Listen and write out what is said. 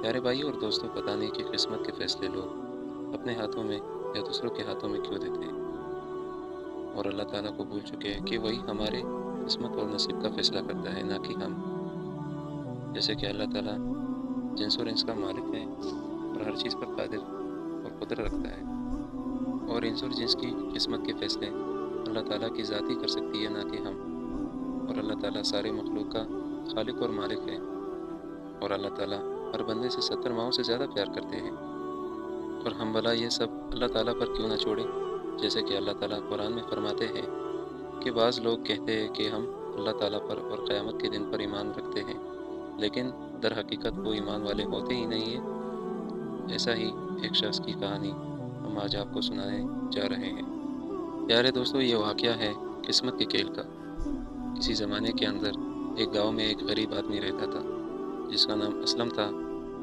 پیارے بھائی اور دوستوں، پتہ نہیں کہ قسمت کے فیصلے لوگ اپنے ہاتھوں میں یا دوسروں کے ہاتھوں میں کیوں دیتے ہیں، اور اللہ تعالیٰ کو بھول چکے ہیں کہ وہی ہمارے قسمت اور نصیب کا فیصلہ کرتا ہے، نہ کہ ہم۔ جیسے کہ اللہ تعالیٰ جنس اور انس کا مالک ہے اور ہر چیز پر قادر اور قدرت رکھتا ہے، اور انس اور جنس کی قسمت کے فیصلے اللہ تعالیٰ کی ذات ہی کر سکتی ہے، نہ کہ ہم۔ اور اللہ تعالیٰ سارے مخلوق کا خالق اور مالک ہے، اور اللہ تعالیٰ ہر بندے سے 70 ماؤں سے زیادہ پیار کرتے ہیں، اور ہم بھلا یہ سب اللہ تعالیٰ پر کیوں نہ چھوڑیں؟ جیسے کہ اللہ تعالیٰ قرآن میں فرماتے ہیں کہ بعض لوگ کہتے ہیں کہ ہم اللہ تعالیٰ پر اور قیامت کے دن پر ایمان رکھتے ہیں، لیکن در حقیقت وہ ایمان والے ہوتے ہی نہیں ہیں۔ ایسا ہی ایک شخص کی کہانی ہم آج آپ کو سنانے جا رہے ہیں۔ پیارے دوستو، یہ واقعہ ہے قسمت کے کھیل کا۔ کسی زمانے کے اندر ایک گاؤں میں ایک غریب آدمی رہتا تھا جس کا نام اسلم تھا،